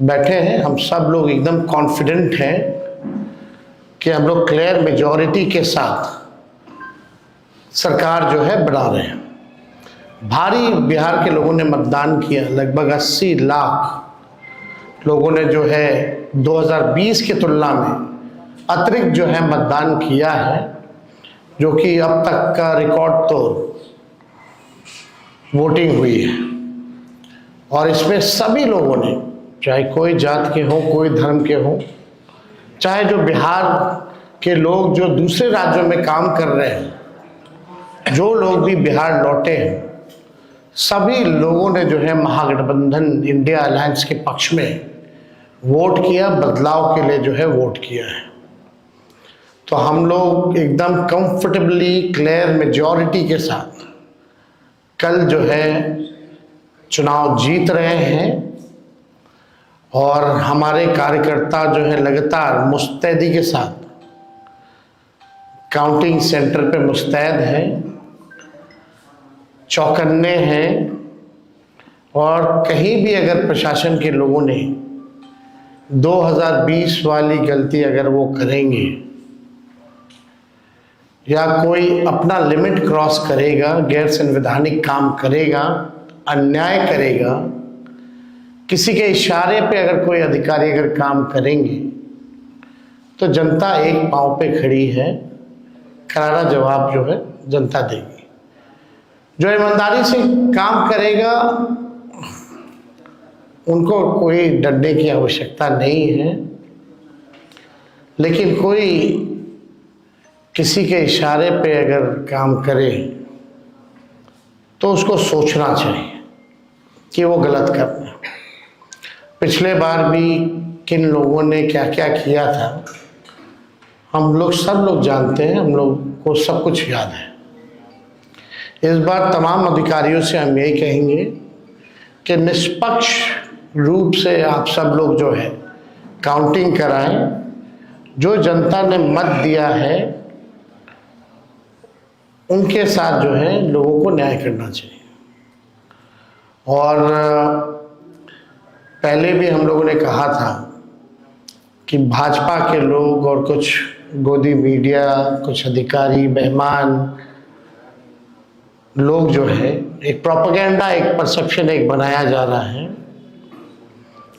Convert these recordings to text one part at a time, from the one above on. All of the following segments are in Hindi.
बैठे हैं, हम सब लोग एकदम कॉन्फिडेंट हैं कि हम लोग क्लियर मेजॉरिटी के साथ सरकार जो है बना रहे हैं। भारी बिहार के लोगों ने मतदान किया, लगभग 80 लाख लोगों ने जो है 2020 की तुलना में अतिरिक्त जो है मतदान किया है, जो कि अब तक का रिकॉर्ड तोड़ वोटिंग हुई है। और इसमें सभी लोगों ने, चाहे कोई जात के हों, कोई धर्म के हों, चाहे जो बिहार के लोग जो दूसरे राज्यों में काम कर रहे हैं, जो लोग भी बिहार लौटे हैं, सभी लोगों ने जो है महागठबंधन इंडिया अलायंस के पक्ष में वोट किया, बदलाव के लिए जो है वोट किया है। तो हम लोग एकदम कंफर्टेबली क्लियर मेजॉरिटी के साथ कल जो है चुनाव जीत रहे हैं और हमारे कार्यकर्ता जो है लगातार मुस्तैदी के साथ काउंटिंग सेंटर पे मुस्तैद हैं, चौकन्ने हैं। और कहीं भी अगर प्रशासन के लोगों ने 2020 वाली गलती अगर वो करेंगे या कोई अपना लिमिट क्रॉस करेगा, गैर संवैधानिक काम करेगा, अन्याय करेगा, किसी के इशारे पे अगर कोई अधिकारी अगर काम करेंगे, तो जनता एक पांव पे खड़ी है, करारा जवाब जो है जनता देगी। जो ईमानदारी से काम करेगा उनको कोई डरने की आवश्यकता नहीं है, लेकिन कोई किसी के इशारे पे अगर काम करे तो उसको सोचना चाहिए कि वो गलत कर रहे हैं। पिछले बार भी किन लोगों ने क्या क्या किया था हम लोग सब लोग जानते हैं, हम लोग को सब कुछ याद है। इस बार तमाम अधिकारियों से हम यही कहेंगे कि निष्पक्ष रूप से आप सब लोग जो है काउंटिंग कराएं। जो जनता ने मत दिया है उनके साथ जो है लोगों को न्याय करना चाहिए। और पहले भी हम लोगों ने कहा था कि भाजपा के लोग और कुछ गोदी मीडिया, कुछ अधिकारी, बेईमान लोग जो है एक प्रोपेगेंडा, एक परसेप्शन एक बनाया जा रहा है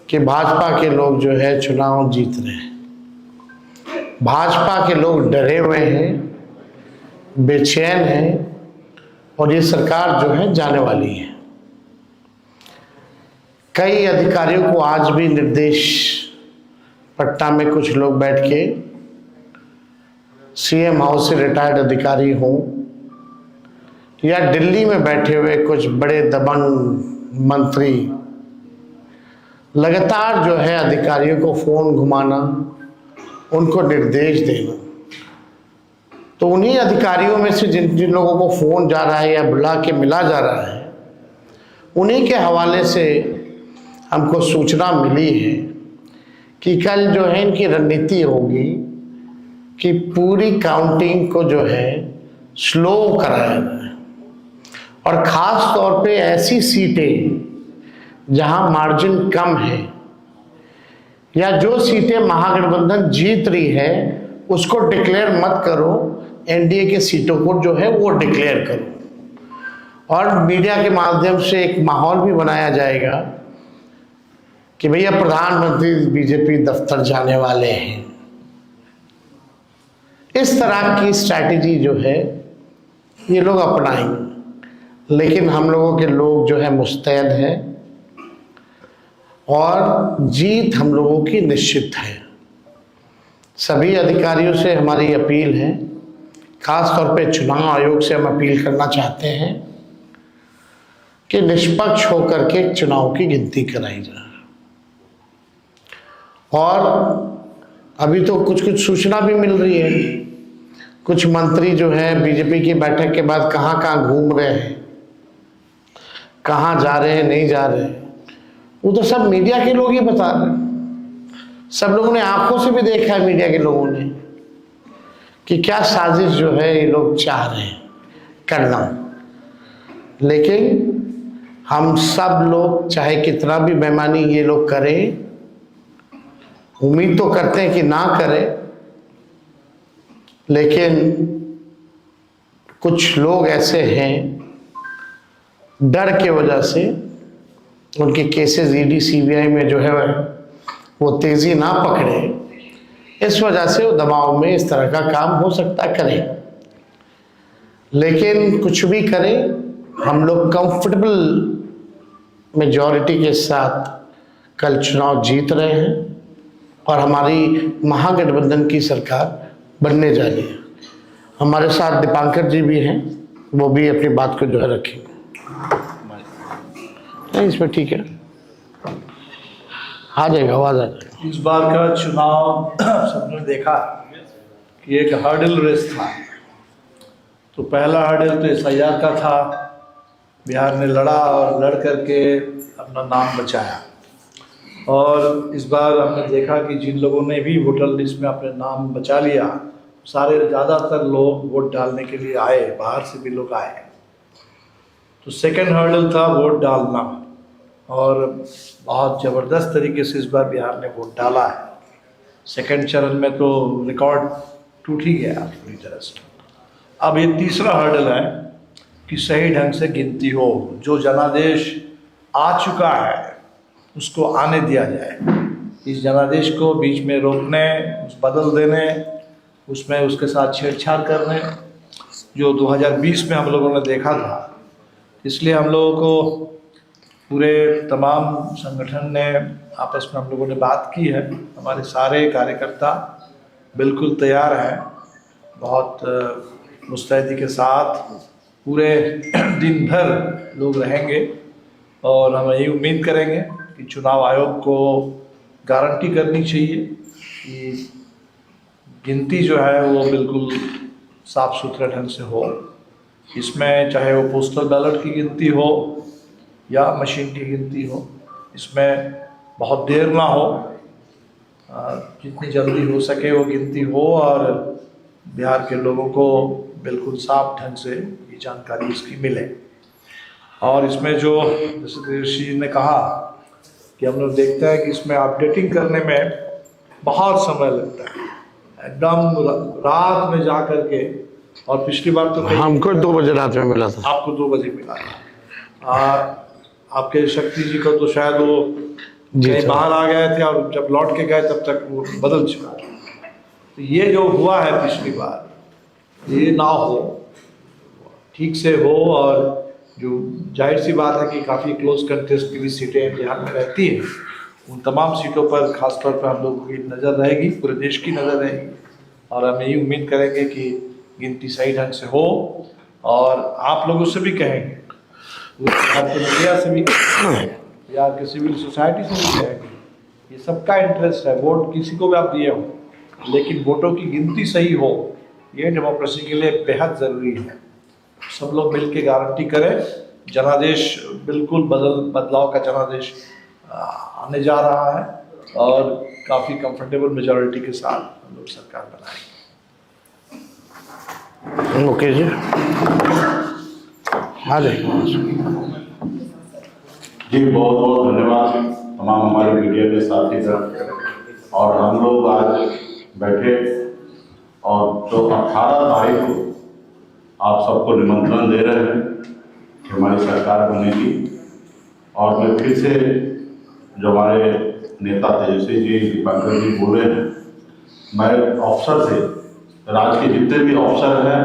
कि भाजपा के लोग जो है चुनाव जीत रहे हैं। भाजपा के लोग डरे हुए हैं, बेचैन हैं और ये सरकार जो है जाने वाली है। कई अधिकारियों को आज भी निर्देश, पटना में कुछ लोग बैठ के सीएम हाउस से रिटायर्ड अधिकारी हों या दिल्ली में बैठे हुए कुछ बड़े दबंग मंत्री, लगातार जो है अधिकारियों को फोन घुमाना, उनको निर्देश देना। तो उन्हीं अधिकारियों में से जिन जिन लोगों को फोन जा रहा है या बुला के मिला जा रहा है, उन्हीं के हवाले से हमको सूचना मिली है कि कल जो है इनकी रणनीति होगी कि पूरी काउंटिंग को जो है स्लो कराया जाए और ख़ास तौर पे ऐसी सीटें जहां मार्जिन कम है या जो सीटें महागठबंधन जीत रही है उसको डिक्लेयर मत करो, एनडीए के सीटों को जो है वो डिक्लेयर करो। और मीडिया के माध्यम से एक माहौल भी बनाया जाएगा कि भैया प्रधानमंत्री बीजेपी दफ्तर जाने वाले हैं। इस तरह की स्ट्रैटेजी जो है ये लोग अपनाएंगे, लेकिन हम लोगों के लोग जो है मुस्तैद हैं और जीत हम लोगों की निश्चित है। सभी अधिकारियों से हमारी अपील है, खास तौर पे चुनाव आयोग से हम अपील करना चाहते हैं कि निष्पक्ष होकर के चुनाव की गिनती कराई जाए। और अभी तो कुछ कुछ सूचना भी मिल रही है, कुछ मंत्री जो है बीजेपी की बैठक के बाद कहाँ कहाँ घूम रहे हैं, कहाँ जा रहे हैं, नहीं जा रहे हैं, वो तो सब मीडिया के लोग ही बता रहे हैं। सब लोगों ने आंखों से भी देखा है, मीडिया के लोगों ने, कि क्या साजिश जो है ये लोग चाह रहे हैं करना। लेकिन हम सब लोग चाहे कितना भी बेईमानी ये लोग करें, उम्मीद तो करते हैं कि ना करें, लेकिन कुछ लोग ऐसे हैं डर के वजह से उनके केसेस ईडी सीबीआई में जो है वो तेज़ी ना पकड़े, इस वजह से वो दबाव में इस तरह का काम हो सकता है करें। लेकिन कुछ भी करें, हम लोग कंफर्टेबल मेजॉरिटी के साथ कल चुनाव जीत रहे हैं और हमारी महागठबंधन की सरकार बनने जा रही है। हमारे साथ दीपांकर जी भी हैं, वो भी अपनी बात को जो है रखेंगे। नहीं, इसमें ठीक है, आ जाएगा, आवाज़ आ जाएगा। इस बार का चुनाव सबने देखा कि एक हर्डल रेस था। तो पहला हर्डल तो SIR का था, बिहार ने लड़ा और लड़ करके अपना नाम बचाया। और इस बार हमने देखा कि जिन लोगों ने भी वोटर लिस्ट में अपने नाम बचा लिया, सारे ज़्यादातर लोग वोट डालने के लिए आए, बाहर से भी लोग आए। तो सेकंड हर्डल था वोट डालना, और बहुत ज़बरदस्त तरीके से इस बार बिहार ने वोट डाला है। सेकंड चरण में तो रिकॉर्ड टूट ही गया पूरी तरह से। अब ये तीसरा हर्डल है कि सही ढंग से गिनती हो, जो जनादेश आ चुका है उसको आने दिया जाए। इस जनादेश को बीच में रोकने, बदल देने, उसमें उसके साथ छेड़छाड़ करने, जो 2020 में हम लोगों ने देखा था। इसलिए हम लोगों को पूरे तमाम संगठन ने आपस में हम लोगों ने बात की है। हमारे सारे कार्यकर्ता बिल्कुल तैयार हैं, बहुत मुस्तैदी के साथ पूरे दिन भर लोग रहेंगे। और हम यही उम्मीद करेंगे कि चुनाव आयोग को गारंटी करनी चाहिए कि गिनती जो है वो बिल्कुल साफ सुथरे ढंग से हो। इसमें चाहे वो पोस्टल बैलेट की गिनती हो या मशीन की गिनती हो, इसमें बहुत देर ना हो, जितनी जल्दी हो सके वो गिनती हो और बिहार के लोगों को बिल्कुल साफ ढंग से ये जानकारी इसकी मिले। और इसमें जो जैसे ऋषि जी ने कहा कि हम लोग देखते हैं कि इसमें अपडेटिंग करने में बहुत समय लगता है, एकदम रात में जा कर के। और पिछली बार तो हमको 2 बजे रात में मिला था, आपको 2 बजे मिला था। आपके शक्ति जी को तो शायद वो कहीं बाहर आ गए थे और जब लौट के गए तब तक वो बदल चुका। तो ये जो हुआ है पिछली बार, ये ना हो, ठीक से हो। और जो जाहिर सी बात है कि काफ़ी क्लोज कंटेस्ट की भी सीटें बिहार में रहती हैं, उन तमाम सीटों पर खासतौर पर हम लोगों की नज़र रहेगी, पूरे देश की नज़र रहेगी। और हम यही उम्मीद करेंगे कि गिनती सही ढंग से हो। और आप लोगों से भी कहेंगे, आपके मीडिया से भी कहेंगे या कि सिविल सोसाइटी से भी कहेंगे, ये सबका इंटरेस्ट है। वोट किसी को भी आप दिए हो, लेकिन वोटों की गिनती सही हो, ये डेमोक्रेसी के लिए बेहद ज़रूरी है। सब लोग मिल के गारंटी करें। जनादेश बिल्कुल बदलाव का जनादेश आने जा रहा है और काफ़ी कंफर्टेबल मेजॉरिटी के साथ हम लोग सरकार बनाएंगे। ओके जी, आ जाएगा जी। बहुत बहुत धन्यवाद तमाम हमारे मीडिया के साथी। और हम लोग आज बैठे और जो 18 तारीख को आप सबको निमंत्रण दे रहे हैं कि हमारी सरकार बनेगी। और मैं फिर से जो हमारे नेता तेजस्वी जी, दीपांकर जी बोले हैं, मैं अफसर से, राज्य के जितने भी अफसर हैं,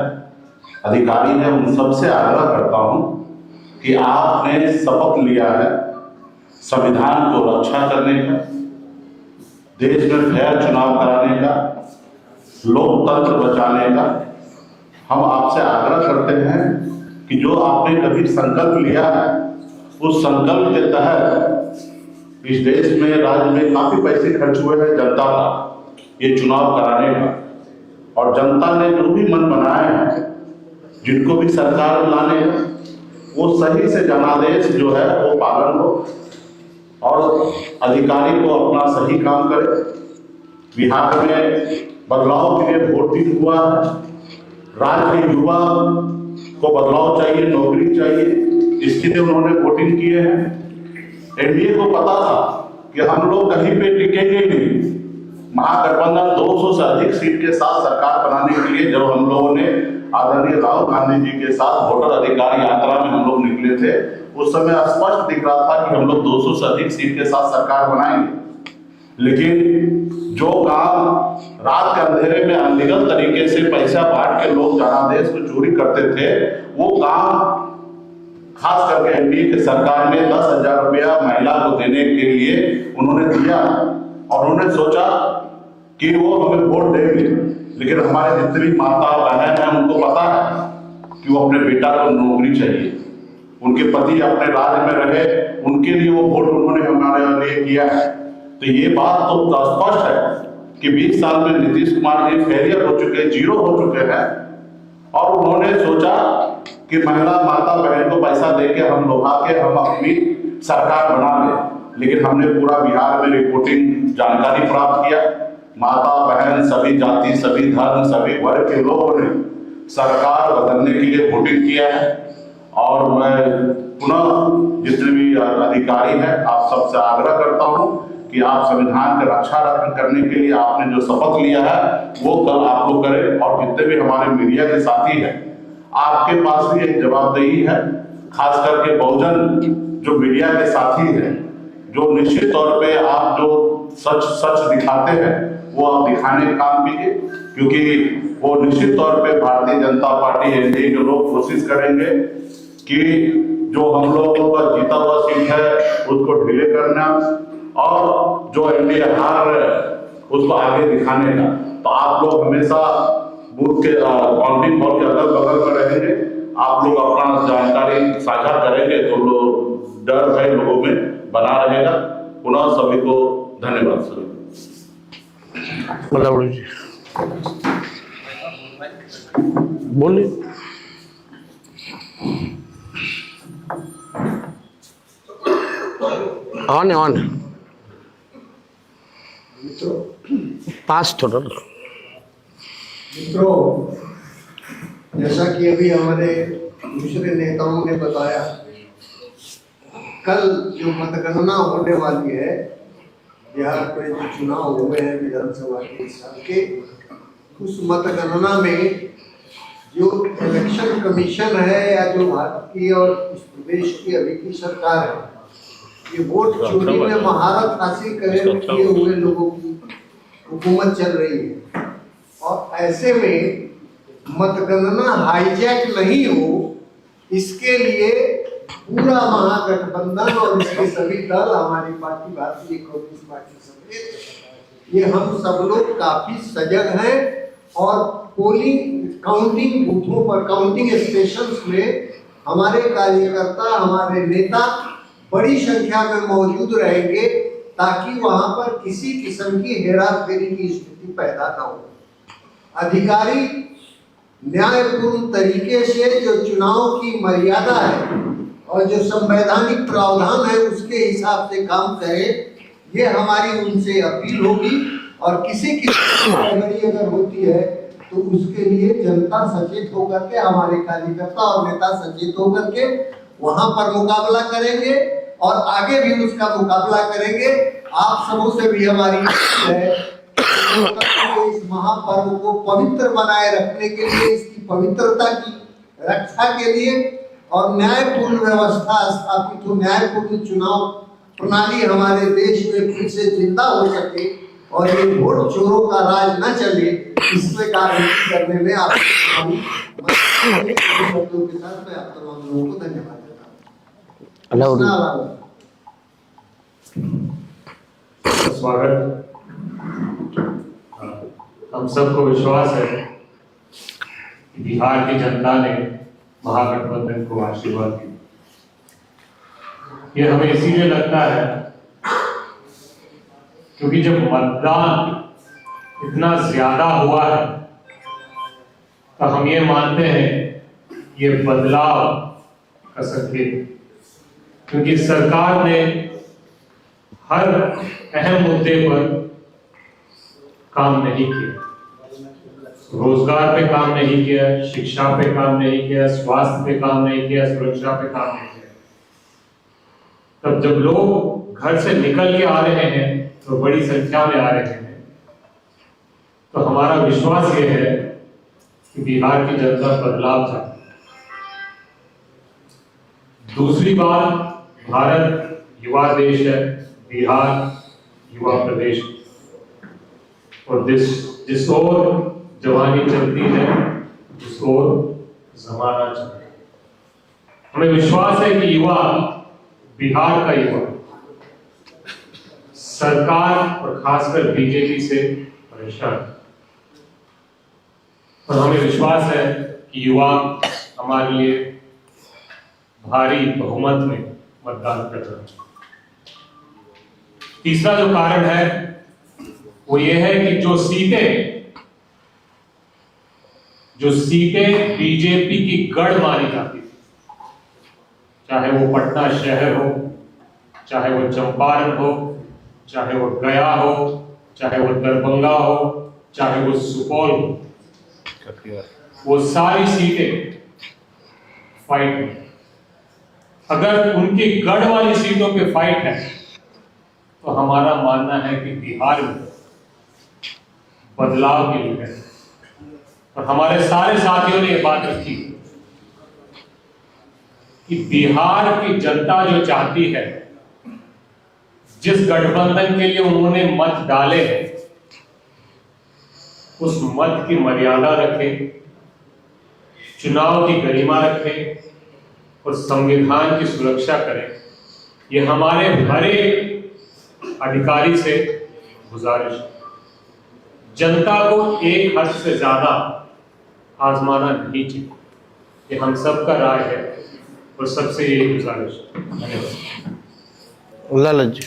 अधिकारी हैं, उन सबसे आग्रह करता हूं कि आपने शपथ लिया है संविधान को रक्षा करने का, देश में फेयर चुनाव कराने का, लोकतंत्र बचाने का। हम आपसे आग्रह करते हैं कि जो आपने कभी संकल्प लिया है, उस संकल्प के तहत इस देश में, राज्य में काफी पैसे खर्च हुए हैं जनता का ये चुनाव कराने का। और जनता ने जो भी मन बनाए हैं, जिनको भी सरकार में लाने हैं, वो सही से जनादेश जो है वो पालन हो और अधिकारी को अपना सही काम करे। बिहार में बदलाव के लिए वोट भी हुआ है। राज्य के युवा को बदलाव चाहिए, नौकरी चाहिए, इसके लिए उन्होंने वोटिंग किए हैं। एनडीए को पता था कि हम लोग कहीं पे टिकेंगे ही नहीं, महागठबंधन 200 से अधिक सीट के साथ सरकार बनाने के लिए जब हम लोगों ने आदरणीय राहुल गांधी जी के साथ वोटर अधिकार यात्रा में हम लोग निकले थे, उस समय स्पष्ट दिख रहा था कि हम लोग 200 से अधिक सीट के साथ सरकार बनाएंगे। लेकिन जो काम रात के अंधेरे में अनलीगल तरीके से पैसा बांट के लोग जनादेश को चोरी करते थे, वो काम खास करके एनडीए की सरकार ने 10,000 रुपया महिला को देने के लिए उन्होंने दिया और उन्होंने सोचा कि वो हमें वोट देंगे। लेकिन हमारे जितने भी माता बहन हैं उनको पता है कि वो अपने बेटा को नौकरी चाहिए, उनके पति अपने राज्य में रहे, उनके लिए वो वोट उन्होंने हमारे लिए किया है। तो ये बात तो स्पष्ट है कि 20 साल में नीतीश कुमार जी फेलियर हो चुके, जीरो हो चुके हैं और उन्होंने सोचा कि महिला माता बहन को पैसा देके हम लोहा के हम अपनी सरकार बना लें। लेकिन हमने पूरा बिहार में रिपोर्टिंग जानकारी प्राप्त किया, माता बहन सभी जाति सभी धर्म सभी वर्ग के लोगों ने सरकार बदलने के लिए वोटिंग किया है। और मैं पुनः जितने भी अधिकारी हैं आप सबसे आग्रह करता हूं कि आप संविधान की रक्षा करने के लिए आपने जो शपथ लिया है वो कल आप लोग करें। और जितने भी हमारे मीडिया के साथी हैं आपके पास भी एक जवाबदेही है, खास करके बहुजन जो मीडिया के साथी हैं, जो निश्चित तौर पे आप जो सच दिखाते हैं वो आप दिखाने का काम कीजिए, क्योंकि वो निश्चित तौर पे भारतीय जनता पार्टी एनडीए के लोग कोशिश करेंगे कि जो हम लोगों का जीता हुआ सीट है उसको ढीले करना और जो एनडीए हार रहे उसको आगे दिखाने का। तो आप लोग हमेशा बूथ के काउंटिंग हॉल के अगल बगल में रहेंगे, आप लोग अपना जानकारी साझा करेंगे तो लोग डर भय लोगों में बना रहेगा। पुनः सभी को धन्यवाद। सभी जी बोलिए। ऑन पास थोड़ा मित्रों, जैसा कि अभी हमारे दूसरे नेताओं ने बताया, कल जो मतगणना होने वाली है, बिहार में जो चुनाव हुए हैं विधानसभा के इस साल के, उस मतगणना में जो इलेक्शन कमीशन है या जो भारत की और इस प्रदेश की अभी की सरकार है, ये वोट चोरी में महारत हासिल किए हुए लोगों की हुकूमत चल रही है। और ऐसे में मतगणना हाईजैक नहीं हो, इसके लिए पूरा महागठबंधन और इसके सभी दल, हमारी पार्टी भारतीय कम्युनिस्ट पार्टी समेत, ये हम सब लोग काफी सजग हैं और पोलिंग काउंटिंग बूथों पर, काउंटिंग स्टेशंस में हमारे कार्यकर्ता, हमारे नेता बड़ी संख्या में मौजूद रहेंगे ताकि वहां पर किसी किस्म की हेराफेरी की स्थिति पैदा न हो। अधिकारी न्यायपूर्ण तरीके से जो चुनाव की मर्यादा है और जो संवैधानिक प्रावधान है उसके हिसाब से काम करें, ये हमारी उनसे अपील होगी। और किसी की गड़बड़ी अगर होती है तो उसके लिए जनता सचेत होकर के, हमारे कार्यकर्ता और नेता सचेत होकर के वहां पर मुकाबला करेंगे और आगे भी उसका मुकाबला करेंगे। आप सबों से भी हमारी है इस महापर्व को पवित्र बनाए रखने के लिए, इसकी पवित्रता की रक्षा के लिए और न्यायपूर्ण व्यवस्था स्थापित हो, न्यायपूर्ण चुनाव प्रणाली हमारे देश में फिर से जिंदा हो सके और ये वोट चोरों का राज न चले, इसमें गारंटी करने में आप शब्दों के साथ मैं आप तमाम लोगों को धन्यवाद देता हूँ। स्वागत। हम सबको विश्वास है कि बिहार की जनता ने महागठबंधन को आशीर्वाद दिया। ये हमें इसीलिए लगता है क्योंकि जब मतदान इतना ज्यादा हुआ है तो हम ये मानते हैं ये बदलाव का संकेत, क्योंकि सरकार ने हर अहम मुद्दे पर काम नहीं किया। रोजगार पे काम नहीं किया, शिक्षा पे काम नहीं किया, स्वास्थ्य पे काम नहीं किया, सुरक्षा पे काम नहीं किया। तब जब लोग घर से निकल के आ रहे हैं तो बड़ी संख्या में आ रहे हैं, तो हमारा विश्वास ये है कि बिहार की जनता बदलाव चाहती है। दूसरी बात, भारत युवा देश है, बिहार युवा प्रदेश, और जिस ओर जवानी चलती है उस ओर जमाना चलता है। हमें विश्वास है कि युवा, बिहार का युवा सरकार और खासकर बीजेपी से परेशान है, और हमें विश्वास है कि युवा हमारे लिए भारी बहुमत में मतदान कर रहे हैं। तीसरा जो कारण है वो ये है कि जो सीटें बीजेपी की गढ़ मानी जाती थी, चाहे वो पटना शहर हो, चाहे वो चंपारण हो, चाहे वो गया हो, चाहे वो दरभंगा हो, चाहे वो सुपौल हो, वो सारी सीटें फाइट में। अगर उनकी गढ़ वाली सीटों पे फाइट है तो हमारा मानना है कि बिहार में बदलाव की लिए है, और हमारे सारे साथियों ने ये बात रखी कि बिहार की जनता जो चाहती है, जिस गठबंधन के लिए उन्होंने मत डाले हैं, उस मत की मर्यादा रखें, चुनाव की गरिमा रखें और संविधान की सुरक्षा करें। ये हमारे हर एक अधिकारी से गुजारिश है। जनता को एक हद से ज्यादा आजमाना नहीं चाहिए, ये हम सबका राय है और सबसे ये गुजारिश है। धन्यवाद। ललित जी।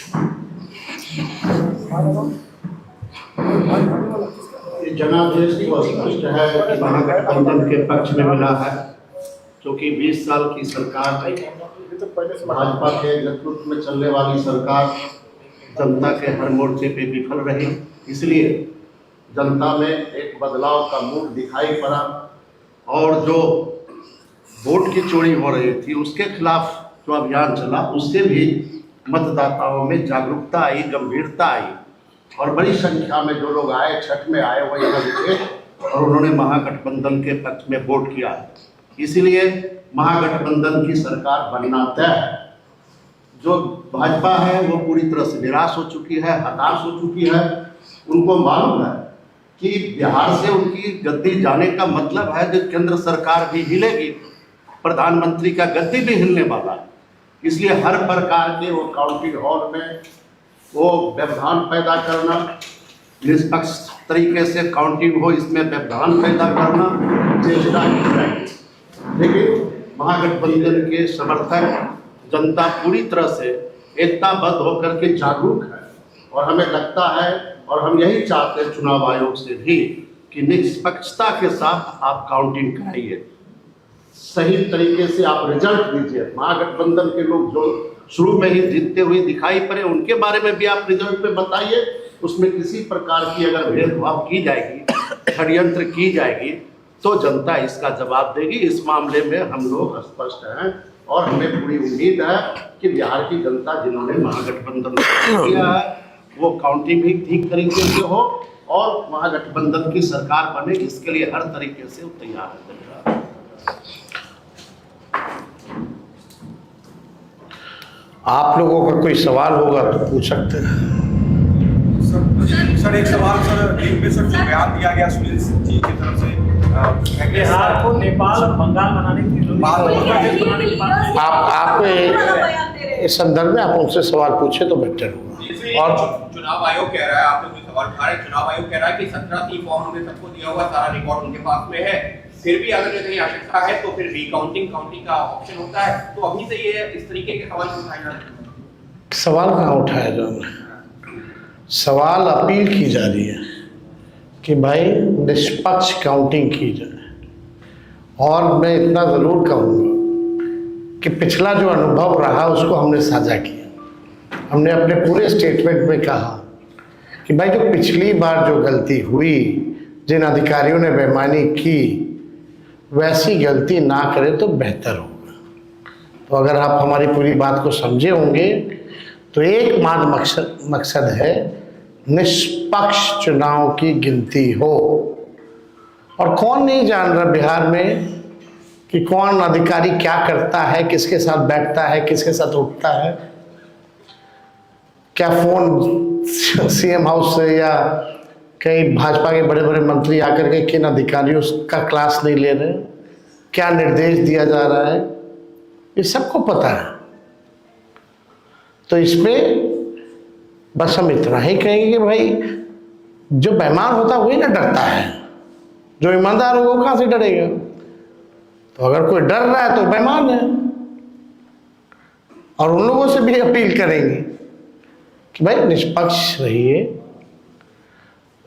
जनादेश को स्पष्ट है कि महागठबंधन के पक्ष में मिला है, क्योंकि 20 साल की सरकार भाजपा के नेतृत्व में चलने वाली सरकार जनता के हर मोर्चे पे विफल रही। इसलिए जनता में एक बदलाव का मूड दिखाई पड़ा, और जो वोट की चोरी हो रही थी उसके खिलाफ जो अभियान चला, उससे भी मतदाताओं में जागरूकता आई, गंभीरता आई, और बड़ी संख्या में जो लोग आए, छठ में आए, वो यहाँ रुके और उन्होंने महागठबंधन के पक्ष में वोट किया। इसीलिए महागठबंधन की सरकार बनना तय है। जो भाजपा है वो पूरी तरह से निराश हो चुकी है, हताश हो चुकी है। उनको मालूम है कि बिहार से उनकी गद्दी जाने का मतलब है कि केंद्र सरकार भी हिलेगी, प्रधानमंत्री का गद्दी भी हिलने वाला है। इसलिए हर प्रकार के वो काउंटिंग हॉल में वो व्यवधान पैदा करना, निष्पक्ष तरीके से काउंटिंग हो, इसमें व्यवधान पैदा करना चेष्टा की जाएगी। लेकिन महागठबंधन के समर्थक, जनता पूरी तरह से एकताबद्ध होकर के जागरूक है, और हमें लगता है और हम यही चाहते हैं चुनाव आयोग से भी कि निष्पक्षता के साथ आप काउंटिंग कराइए, सही तरीके से आप रिजल्ट दीजिए। महागठबंधन के लोग जो शुरू में ही जीतते हुए दिखाई पड़े, उनके बारे में भी आप रिजल्ट पे बताइए। उसमें किसी प्रकार की अगर भेदभाव की जाएगी, षड्यंत्र की जाएगी, तो जनता इसका जवाब देगी। इस मामले में हम लोग स्पष्ट हैं, और हमें पूरी उम्मीद है कि बिहार की जनता जिन्होंने महागठबंधन किया है वो काउंटिंग भी ठीक तरीके से हो और महागठबंधन की सरकार बने, इसके लिए हर तरीके से तैयार है। आप लोगों का कोई सवाल होगा तो पूछ सकते हैं। सर एक सवाल सर, एक में सर जो बयान दिया गया सुनील सिंह जी की तरफ से बिहार को नेपाल और बंगाल बनाने की आप इस संदर्भ में आप उनसे सवाल पूछे तो बेहतर होगा। और चुनाव आयोग कह रहा है, आप लोग जो सवाल उठा रहे हैं, चुनाव आयोग कह रहा है कि 17 फॉर्म हमने सबको दिया हुआ, सारा रिकॉर्ड उनके पास में है, फिर भी अगर कहीं आवश्यकता है तो फिर रिकाउंटिंग का ऑप्शन होता है। तो अभी से ये इस तरीके के सवाल उठाए जा रहे हैं। सवाल कहाँ उठाया जा रहा है? सवाल अपील की जा रही है कि भाई निष्पक्ष काउंटिंग की जाए। और मैं इतना ज़रूर कहूँगा कि पिछला जो अनुभव रहा उसको हमने साझा किया। हमने अपने पूरे स्टेटमेंट में कहा कि भाई जो पिछली बार जो गलती हुई, जिन अधिकारियों ने बेईमानी की, वैसी गलती ना करें तो बेहतर होगा। तो अगर आप हमारी पूरी बात को समझे होंगे तो एक मकसद है निष्पक्ष चुनाव की गिनती हो। और कौन नहीं जान रहा बिहार में कि कौन अधिकारी क्या करता है, किसके साथ बैठता है, किसके साथ उठता है। क्या फोन सीएम हाउस से या कई भाजपा के बड़े बड़े मंत्री आकर के किन अधिकारियों का क्लास नहीं ले रहे, क्या निर्देश दिया जा रहा है, ये सबको पता है। तो इसमें बस हम इतना ही कहेंगे कि भाई जो बेईमान होता है वही ना डरता है, जो ईमानदार होगा वो कहाँ से डरेगा। तो अगर कोई डर रहा है तो बेईमान है। और उन लोगों से भी अपील करेंगे कि भाई निष्पक्ष रहिए।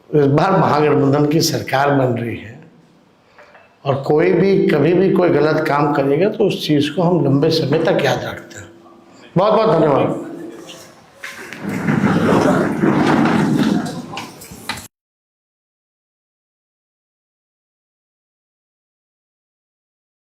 इस बार महागठबंधन की सरकार बन रही है और कोई भी कभी भी कोई गलत काम करेगा तो उस चीज़ को हम लंबे समय तक याद रखते हैं। बहुत बहुत धन्यवाद।